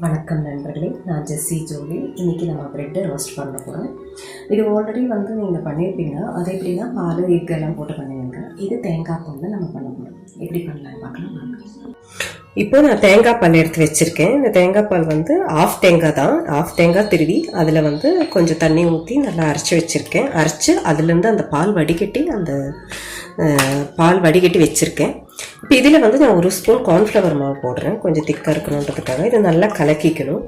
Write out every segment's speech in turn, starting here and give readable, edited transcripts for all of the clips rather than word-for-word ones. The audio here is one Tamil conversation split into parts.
வணக்கம் நண்பர்களே, நான் ஜெஸ்ஸி ஜோலி. இன்றைக்கி நம்ம ப்ரெட்டை ரோஸ்ட் பண்ண போகிறோம். இது ஆல்ரெடி நீங்கள் பண்ணியிருப்பீங்க. அது எப்படின்னா பால் எக்கெல்லாம் போட்டு பண்ணுவீங்க. இது தேங்காய் பாலில் நம்ம பண்ண போகிறோம். எப்படி பண்ணலான்னு பார்க்கலாம். இப்போ நான் தேங்காய் பால் எடுத்து வச்சுருக்கேன். இந்த தேங்காய் பால் ஆஃப் தேங்காய் தான். ஆஃப் தேங்காய் திருவி அதில் கொஞ்சம் தண்ணி ஊற்றி நல்லா அரைச்சி வச்சுருக்கேன். அரைச்சி அதுலேருந்து அந்த பால் வடிகட்டி வச்சுருக்கேன். இப்போ இதில் நான் ஒரு ஸ்பூன் கார்ன்ஃப்ளவர் மாவு போடுறேன். கொஞ்சம் திக்காக இருக்கணுன்றதுக்காக இதை நல்லா கலக்கிக்கணும்.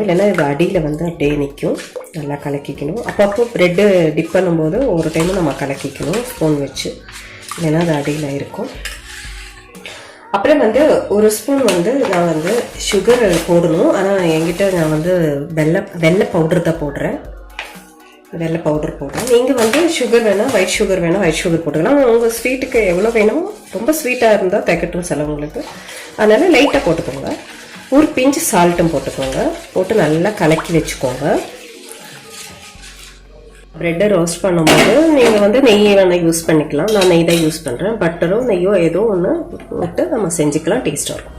இல்லைன்னா இது அடியில் அப்படியே நிற்கும். நல்லா கலக்கிக்கணும். அப்பப்போ ப்ரெட்டு டிப் பண்ணும்போது ஒரு டைமும் நம்ம கலக்கிக்கணும் ஸ்பூன் வச்சு, இல்லைன்னா அது அடியில் இருக்கும். அப்புறம் ஒரு ஸ்பூன் நான் சுகர் போடணும். ஆனால் என்கிட்ட நான் வெள்ளை பவுடர் தான் போடுறேன். வெள்ளை பவுடர் போடுறேன். நீங்கள் சுகர் வேணால் ஒயிட் சுகர் போட்டுக்கலாம். உங்கள் ஸ்வீட்டுக்கு எவ்வளோ வேணுமோ, ரொம்ப ஸ்வீட்டாக இருந்தால் தைக்கட்டும் சிலவங்களுக்கு, அதனால் லைட்டாக போட்டுக்கோங்க. ஒரு பிஞ்சு சால்ட்டும் போட்டுக்கோங்க. போட்டு நல்லா கலக்கி வச்சுக்கோங்க. ப்ரெட்டை ரோஸ்ட் பண்ணும்போது நீங்கள் நெய் வேணால் யூஸ் பண்ணிக்கலாம். நான் நெய் தான் யூஸ் பண்ணுறேன். பட்டரோ நெய்யோ ஏதோ ஒன்று போட்டு நம்ம செஞ்சுக்கலாம். டேஸ்ட்டாக இருக்கும்.